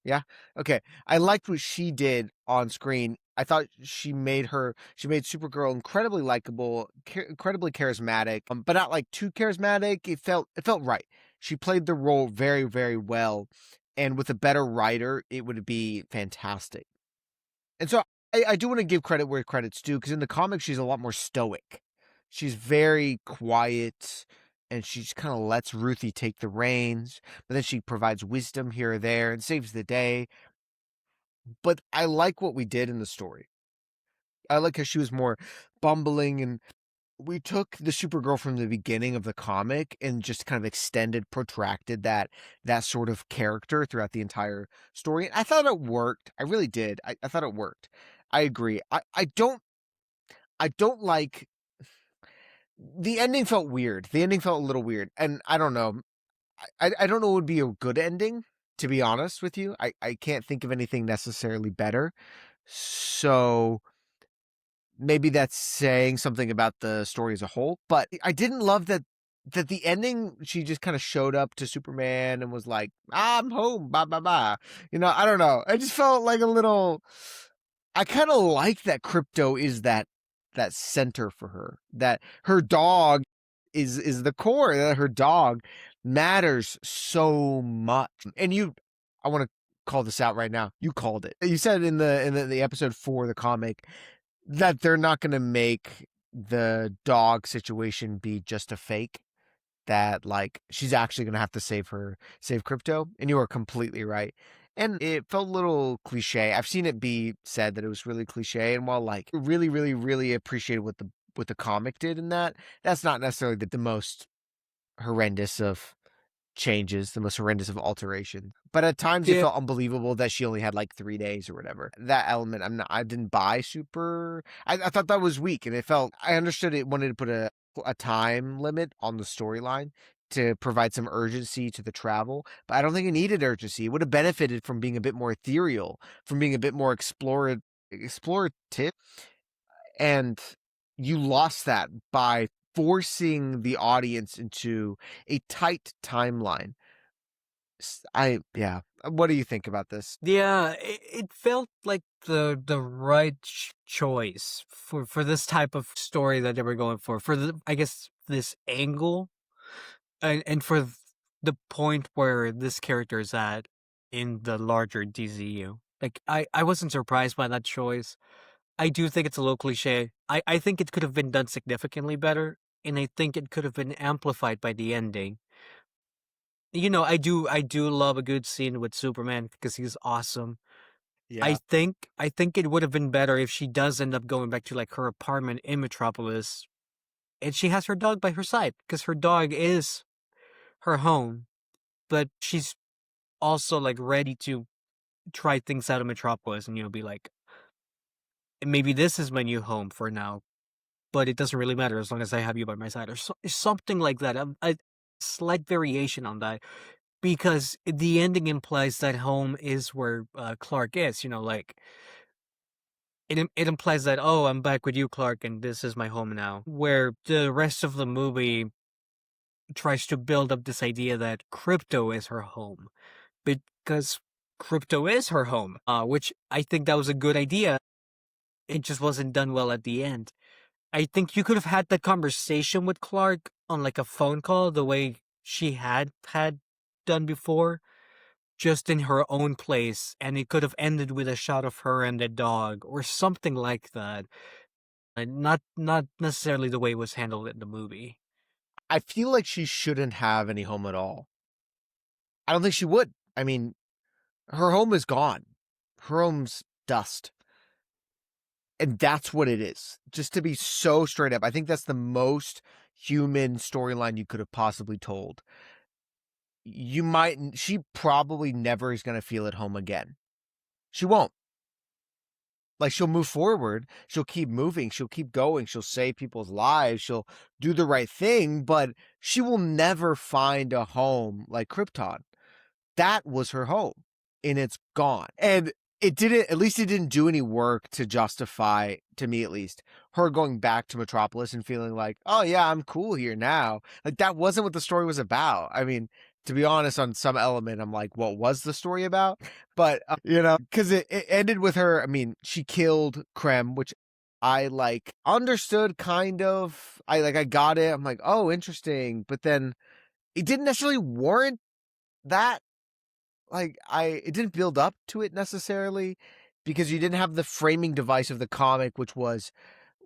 Yeah. Okay. I liked what she did on screen. I thought she made Supergirl incredibly likable, incredibly charismatic, but not like too charismatic. It felt right. She played the role very, very well, and with a better writer, it would be fantastic. And so I do want to give credit where credit's due because in the comics she's a lot more stoic. She's very quiet and she just kind of lets Ruthie take the reins, but then she provides wisdom here or there and saves the day. But I like what we did in the story. I like how she was more bumbling, and we took the Supergirl from the beginning of the comic and just kind of protracted that sort of character throughout the entire story. And I thought it worked. I really did. I thought it worked. I agree. I don't like the ending felt weird. The ending felt a little weird. And I don't know. I don't know what would be a good ending, to be honest with you. I can't think of anything necessarily better. So maybe that's saying something about the story as a whole, but I didn't love that the ending, she just kind of showed up to Superman and was like, I'm home, blah, blah, blah. I don't know. I just felt like a little, I kind of like that Crypto is that center for her, that her dog is the core that her dog matters so much. And I want to call this out right now. You called it. You said in the episode 4 of the comic that they're not going to make the dog situation be just a fake, that like she's actually going to have to save Crypto, and you are completely right. And it felt a little cliche. I've seen it be said that it was really cliche, and while like really really really appreciated what the comic did in that, that's not necessarily the most horrendous of changes, the most horrendous of alteration. But at times it Yeah. felt unbelievable that she only had like 3 days or whatever. That element, I didn't buy super. I thought that was weak, and it felt. I understood it wanted to put a time limit on the storyline to provide some urgency to the travel, but I don't think it needed urgency. It would have benefited from being a bit more ethereal, from being a bit more explorative, and you lost that by forcing the audience into a tight timeline. Yeah. What do you think about this? Yeah, it felt like the right choice for this type of story that they were going for the, I guess, this angle, and for the point where this character is at in the larger DZU. Like, I wasn't surprised by that choice. I do think it's a little cliche. I think it could have been done significantly better, and I think it could have been amplified by the ending. I do love a good scene with Superman because he's awesome. Yeah. I think it would have been better if she does end up going back to like her apartment in Metropolis, and she has her dog by her side, because her dog is her home, but she's also like ready to try things out in Metropolis, and be like, maybe this is my new home for now, but it doesn't really matter as long as I have you by my side, or something like that. A slight variation on that, because the ending implies that home is where Clark is. Like, it implies that, oh, I'm back with you, Clark, and this is my home now. Where the rest of the movie tries to build up this idea that Crypto is her home, because Crypto is her home, which I think that was a good idea. It just wasn't done well at the end. I think you could have had that conversation with Clark on like a phone call, the way she had done before, just in her own place, and it could have ended with a shot of her and the dog or something like that. And not necessarily the way it was handled in the movie. I feel like she shouldn't have any home at all. I don't think she would. I mean, her home is gone. Her home's dust. And that's what it is. Just to be so straight up, I think that's the most human storyline you could have possibly told. She probably never is going to feel at home again. She won't. Like, she'll move forward, she'll keep moving, she'll keep going, she'll save people's lives, she'll do the right thing, but she will never find a home like Krypton. That was her home, and it's gone. And at least it didn't do any work to justify, to me at least, her going back to Metropolis and feeling like, oh yeah, I'm cool here now. Like, that wasn't what the story was about. I mean, to be honest, on some element, I'm like, what was the story about? But, because it ended with her, I mean, she killed Krem, which I like understood kind of. I got it. I'm like, oh, interesting. But then it didn't necessarily warrant that. Like, it didn't build up to it necessarily, because you didn't have the framing device of the comic, which was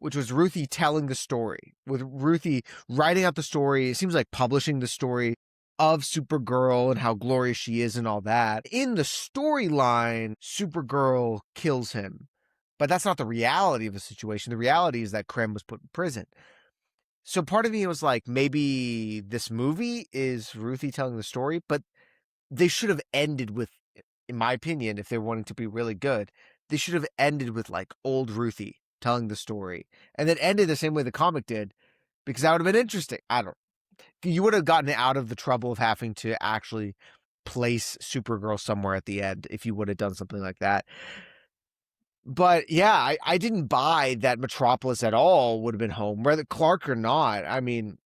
Ruthie telling the story, with Ruthie writing out the story. It seems like publishing the story of Supergirl and how glorious she is and all that. In the storyline, Supergirl kills him, but that's not the reality of the situation. The reality is that Krem was put in prison. So part of me was like, maybe this movie is Ruthie telling the story, but they should have ended with, in my opinion, if they're wanting to be really good, they should have ended with like old Ruthie telling the story, and then ended the same way the comic did, because that would have been interesting. You would have gotten out of the trouble of having to actually place Supergirl somewhere at the end if you would have done something like that. But yeah, I didn't buy that Metropolis at all would have been home, whether Clark or not. I mean,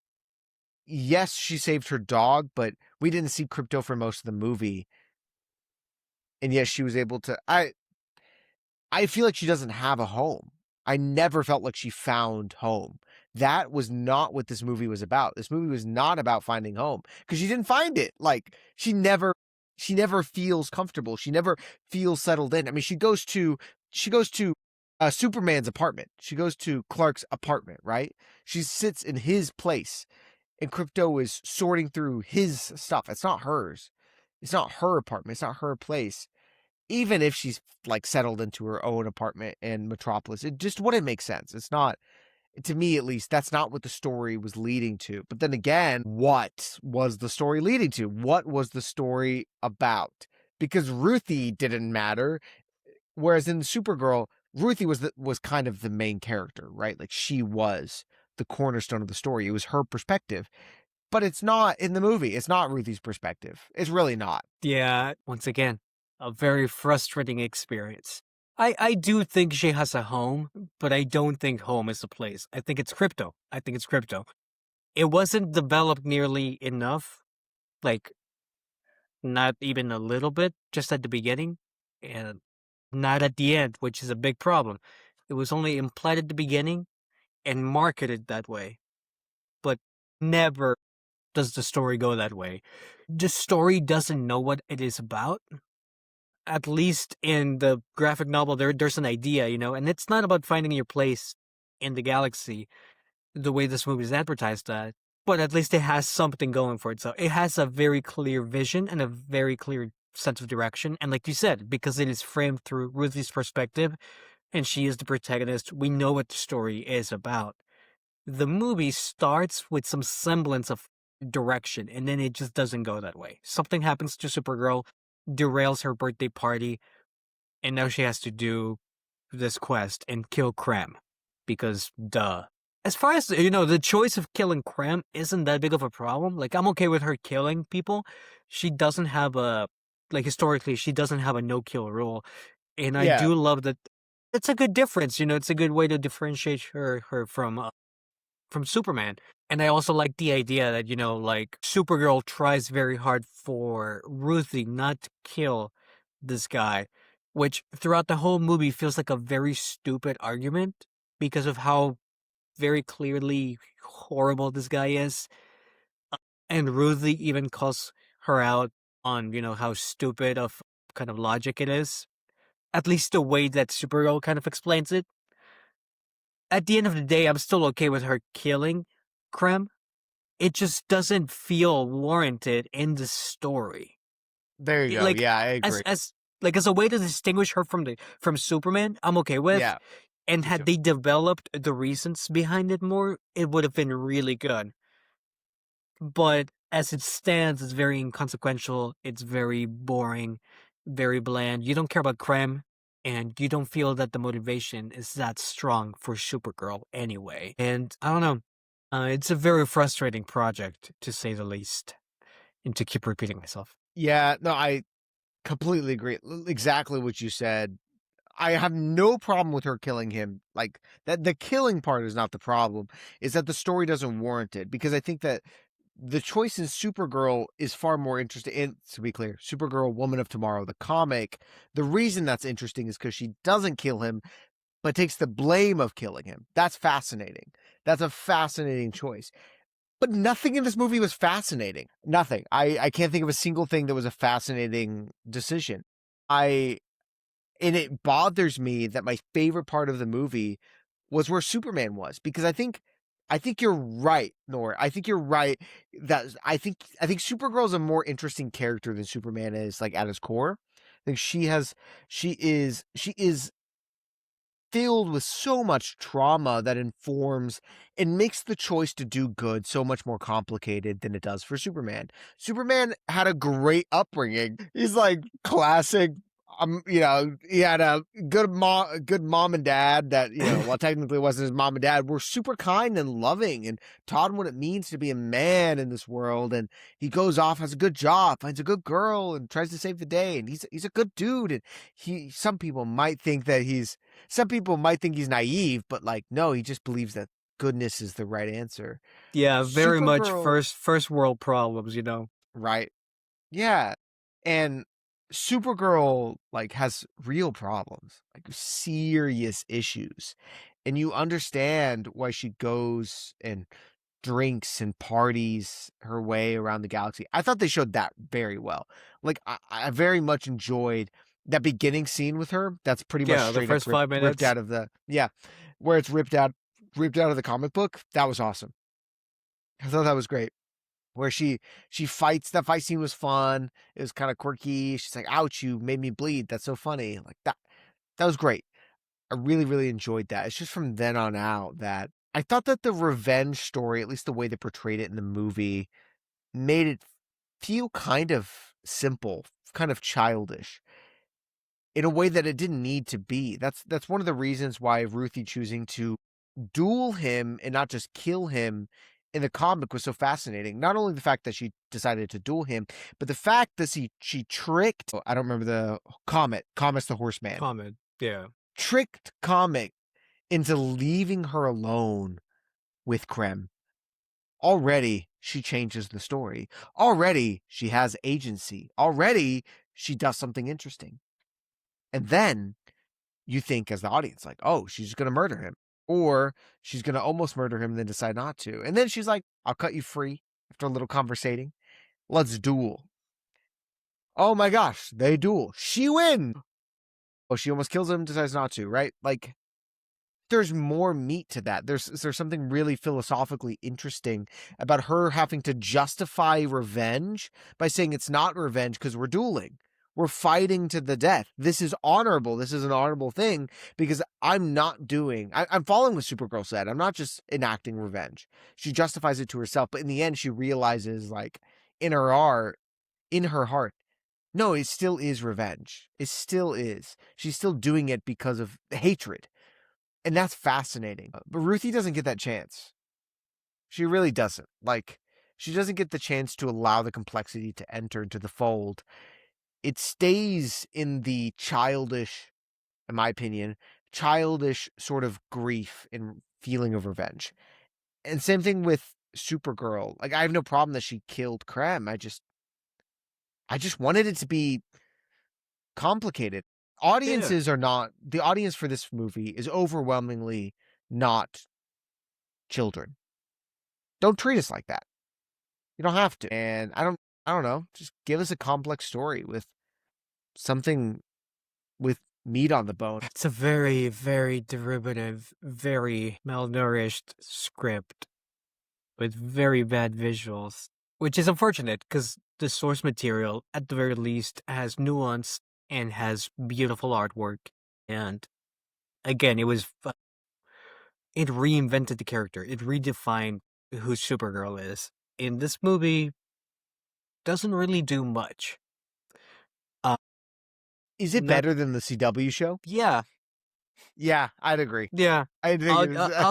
yes, she saved her dog, but we didn't see Crypto for most of the movie. And yes, she was able to. I feel like she doesn't have a home. I never felt like she found home. That was not what this movie was about. This movie was not about finding home because she didn't find it. Like she never feels comfortable. She never feels settled in. I mean, she goes to Superman's apartment. She goes to Clark's apartment, right? She sits in his place, and Crypto is sorting through his stuff. It's not hers. It's not her apartment. It's not her place. Even if she's like settled into her own apartment in Metropolis, it just wouldn't make sense. It's not, to me at least, that's not what the story was leading to. But then again, what was the story leading to? What was the story about? Because Ruthie didn't matter. Whereas in Supergirl, Ruthie was kind of the main character, right? Like she was the cornerstone of the story. It was her perspective. But it's not in the movie. It's not Ruthie's perspective. It's really not. Yeah, once again, a very frustrating experience. I do think she has a home, but I don't think home is the place. I think it's crypto. I think it's crypto. It wasn't developed nearly enough, like not even a little bit, just at the beginning, and not at the end, which is a big problem. It was only implied at the beginning and marketed that way, but never does the story go that way. The story doesn't know what it is about. At least in the graphic novel, there's an idea, and it's not about finding your place in the galaxy the way this movie is advertised that, but at least it has something going for itself. It has a very clear vision and a very clear sense of direction. And like you said, because it is framed through Ruthie's perspective and she is the protagonist, we know what the story is about. The movie starts with some semblance of direction and then it just doesn't go that way. Something happens to Supergirl, derails her birthday party, and now she has to do this quest and kill Krem. Because, duh. As far as, the choice of killing Krem isn't that big of a problem. Like, I'm okay with her killing people. She doesn't have historically, she doesn't have a no-kill rule. And I Yeah. do love that. It's a good difference, it's a good way to differentiate her from Superman. And I also like the idea that, Supergirl tries very hard for Ruthie not to kill this guy, which throughout the whole movie feels like a very stupid argument because of how very clearly horrible this guy is. And Ruthie even calls her out on, how stupid of kind of logic it is. At least the way that Supergirl kind of explains it. At the end of the day, I'm still okay with her killing Krem. It just doesn't feel warranted in the story. There you go. Like Yeah, I agree. as a way to distinguish her from Superman, I'm okay with. Yeah, And me had too. they developed the reasons behind it more, it would have been really good. But as it stands, it's very inconsequential. It's very boring, very bland. You don't care about Krem, and you don't feel that the motivation is that strong for Supergirl anyway. And I don't know. It's a very frustrating project, to say the least, and to keep repeating myself. Yeah, no, I completely agree. Exactly what you said. I have no problem with her killing him. Like that, the killing part is not the problem. Is that the story doesn't warrant it? Because I think that the choice in Supergirl is far more interesting. And to be clear, Supergirl, Woman of Tomorrow, the comic, the reason that's interesting is because she doesn't kill him, but takes the blame of killing him. That's fascinating. That's a fascinating choice. But nothing in this movie was fascinating. Nothing. I can't think of a single thing that was a fascinating decision. I and it bothers me that my favorite part of the movie was where Superman was, because I think you're right, Nora. I think you're right that I think Supergirl is a more interesting character than Superman is, like at his core. I think she is filled with so much trauma that informs and makes the choice to do good so much more complicated than it does for Superman. Superman had a great upbringing. He's like classic. He had a good mom and dad that, well, technically it wasn't his mom and dad, were super kind and loving and taught him what it means to be a man in this world. And he goes off, has a good job, finds a good girl, and tries to save the day. And he's a good dude. And some people might think he's naive, but like, no, he just believes that goodness is the right answer. Yeah, very much Supergirl, first world problems. right? Yeah. And Supergirl like has real problems, like serious issues. and you understand why she goes and drinks and parties her way around the galaxy. I thought they showed that very well. Like I very much enjoyed that beginning scene with her. That's pretty much Yeah, the straight up first 5 minutes. ripped out of the where it's ripped out of the comic book. That was awesome. I thought that was great. Where she fights. That fight scene was fun. It was kind of quirky. She's like, "Ouch, you made me bleed." That's so funny. Like that was great. I really, really enjoyed that. It's just from then on out that I thought that the revenge story, at least the way they portrayed it in the movie, made it feel kind of simple, kind of childish in a way that it didn't need to be. That's one of the reasons why Ruthie choosing to duel him and not just kill him in the comic was so fascinating. Not only the fact that she decided to duel him, but the fact that she tricked, I don't remember the Comet's the Horseman. Comment. Yeah. Tricked Comet into leaving her alone with Krem. Already, she changes the story. Already, she has agency. Already, she does something interesting. And then you think as the audience, like, oh, she's just going to murder him. Or she's going to almost murder him and then decide not to. And then she's like, I'll cut you free after a little conversating. Let's duel. Oh my gosh, they duel. She wins. Oh, she almost kills him, decides not to, right? Like, there's more meat to that. There's something really philosophically interesting about her having to justify revenge by saying it's not revenge because we're dueling. We're fighting to the death. This is honorable. This is an honorable thing because I'm following what Supergirl said. I'm not just enacting revenge. She justifies it to herself, but in the end, she realizes, like, in her heart, no, it still is revenge. It still is. She's still doing it because of hatred. And that's fascinating. But Ruthie doesn't get that chance. She really doesn't. Like, she doesn't get the chance to allow the complexity to enter into the fold. It stays in the childish, in my opinion, childish sort of grief and feeling of revenge. And same thing with Supergirl. Like, I have no problem that she killed Krem. I just wanted it to be complicated. Audiences are not, the audience for this movie is overwhelmingly not children. Don't treat us like that. You don't have to. And I don't know, just give us a complex story with something with meat on the bone. It's a very, very derivative, very malnourished script with very bad visuals, which is unfortunate because the source material, at the very least, has nuance and has beautiful artwork. And again, it reinvented the character. It redefined who Supergirl is. In this movie, doesn't really do much. Is it better than the CW show? Yeah. Yeah, I'd agree. Yeah. I'll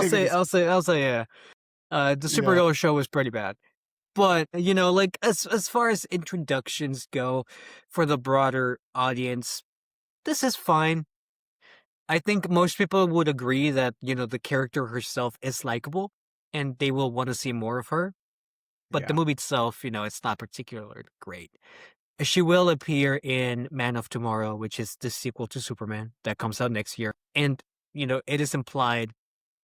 say yeah. The Supergirl show was pretty bad. But, like, as far as introductions go for the broader audience, this is fine. I think most people would agree that, the character herself is likable, and they will want to see more of her. But the movie itself, it's not particularly great. She will appear in Man of Tomorrow, which is the sequel to Superman that comes out next year. And, it is implied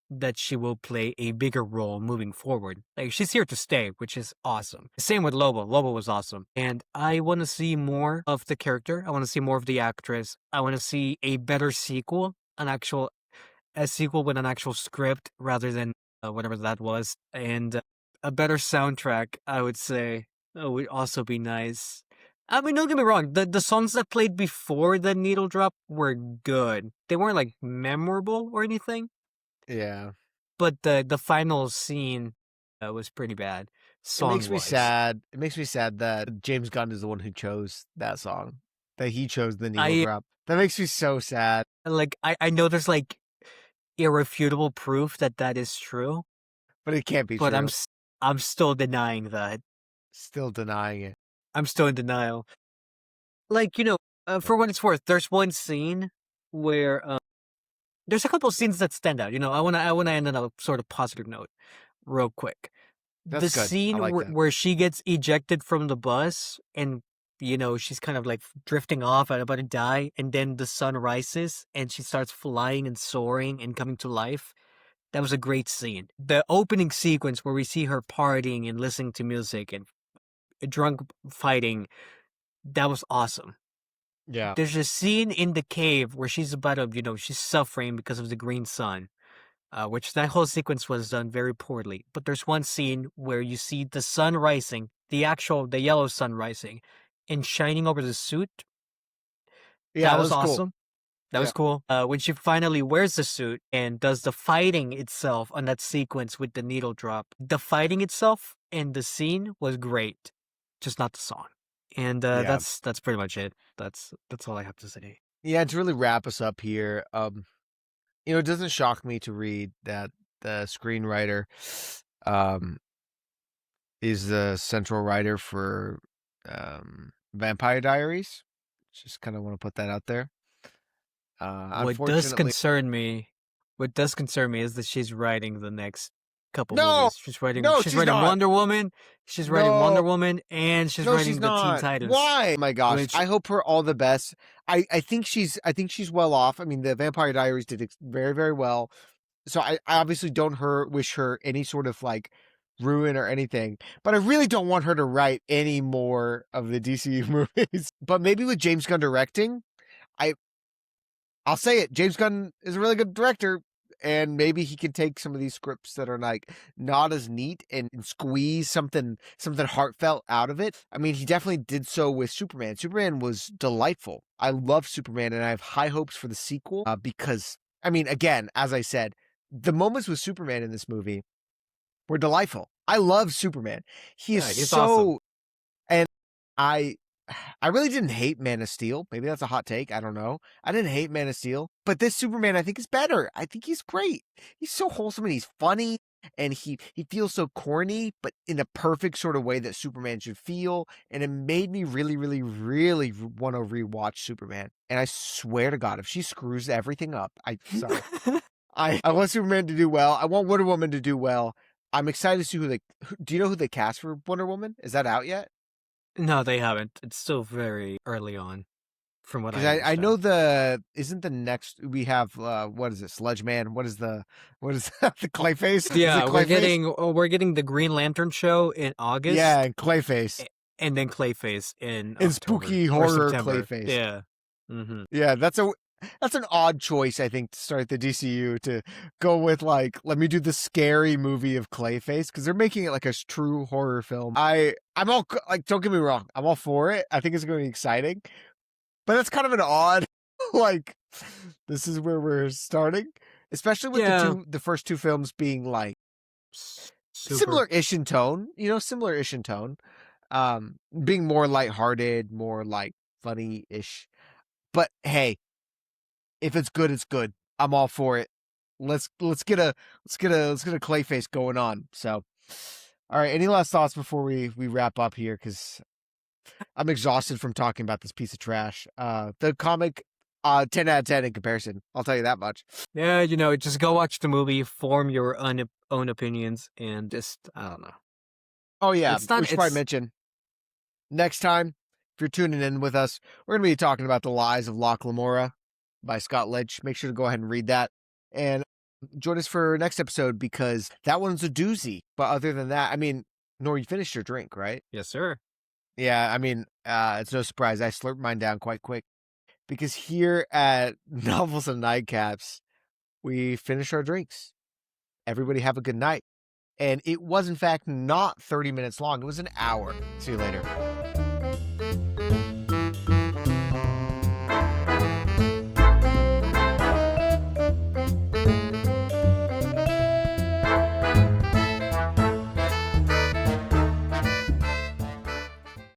that she will play a bigger role moving forward. Like, she's here to stay, which is awesome. Same with Lobo. Lobo was awesome. And I want to see more of the character. I want to see more of the actress. I want to see a better sequel, a sequel with an actual script rather than whatever that was. And a better soundtrack, I would say, would also be nice. I mean, don't get me wrong. The songs that played before the needle drop were good. They weren't, like, memorable or anything. Yeah. But the final scene was pretty bad. It makes me sad. It makes me sad that James Gunn is the one who chose that song. That he chose the needle drop. That makes me so sad. Like, I know there's, like, irrefutable proof that is true. But it can't be true. But I'm still denying that. Still denying it. I'm still in denial. Like, for what it's worth, there's one scene where there's a couple of scenes that stand out. I wanna end on a sort of positive note, real quick. That's the good. scene I like where, that. where she gets ejected from the bus and she's kind of like drifting off and about to die, and then the sun rises and she starts flying and soaring and coming to life. That was a great scene. The opening sequence where we see her partying and listening to music and drunk fighting, that was awesome. Yeah. There's a scene in the cave where she's about to, she's suffering because of the green sun, which that whole sequence was done very poorly. But there's one scene where you see the sun rising, the yellow sun rising, and shining over the suit. Yeah, That that was was cool. awesome. That Yeah. was cool. When she finally wears the suit and does the fighting itself on that sequence with the needle drop, the fighting itself and the scene was great, just not the song. And Yeah. that's pretty much it. That's all I have to say. Yeah, to really wrap us up here, it doesn't shock me to read that the screenwriter um is the central writer for Vampire Diaries. Just kind of want to put that out there. What does Unfortunately, concern me, what does concern me is that she's writing the next couple no, movies. She's writing no, she's she's writing not. Wonder Woman, she's writing No, Wonder Woman, and she's no, she's writing the Teen not. Titans. Why? Oh my gosh, Which I hope her all the best. I think she's well off. I mean, the Vampire Diaries did very, very well. So I obviously don't wish her any sort of like ruin or anything, but I really don't want her to write any more of the DCU movies. But maybe with James Gunn directing, I'll say it. James Gunn is a really good director, and maybe he can take some of these scripts that are like not as neat and squeeze something heartfelt out of it. I mean, he definitely did so with Superman. Superman was delightful. I love Superman, and I have high hopes for the sequel because, I mean, again, as I said, the moments with Superman in this movie were delightful. I love Superman. He is yeah, he's awesome. so, and I I really didn't hate Man of Steel. Maybe that's a hot take. I don't know. I didn't hate Man of Steel, but this Superman I think is better. I think he's great. He's so wholesome and he's funny and he feels so corny, but in a perfect sort of way that Superman should feel. And it made me really, really, really want to rewatch Superman. And I swear to God, if she screws everything up, sorry. I want Superman to do well. I want Wonder Woman to do well. I'm excited to see do you know who they cast for Wonder Woman? Is that out yet? No, they haven't. It's still very early on, from what Because I I know understand. isn't the next we have what is it, Sludge Man? What is the the Clayface? Is Yeah, it Clayface? we're getting the Green Lantern show in August, Yeah, and Clayface. and then Clayface in And October spooky or horror September. Clayface. Yeah. Mm-hmm. Yeah, that's an odd choice, I think, to start the DCU to go with like, let me do the scary movie of Clayface because they're making it like a true horror film. I'm all like, don't get me wrong, I'm all for it. I think it's going to be exciting, but that's kind of an odd like. This is where we're starting, especially with the first two films being like Super. similar-ish in tone. Similar-ish in tone, being more lighthearted, more like funny-ish. But hey, if it's good, it's good. I'm all for it. Let's get a Clayface going on. So, all right. Any last thoughts before we wrap up here? Because I'm exhausted from talking about this piece of trash. The comic, 10 out of 10 in comparison. I'll tell you that much. Yeah, just go watch the movie, form your own opinions, and just I don't know. Oh yeah, It's not. we should probably mention next time if you're tuning in with us, we're gonna be talking about The Lies of Locke Lamora by Scott Lynch. Make sure to go ahead and read that. And join us for next episode because that one's a doozy. But other than that, I mean, Nor, you finished your drink, right? Yes, sir. Yeah, I mean, it's no surprise. I slurped mine down quite quick because here at Novels and Nightcaps, we finish our drinks. Everybody have a good night. And it was, in fact, not 30 minutes long. It was an hour. See you later.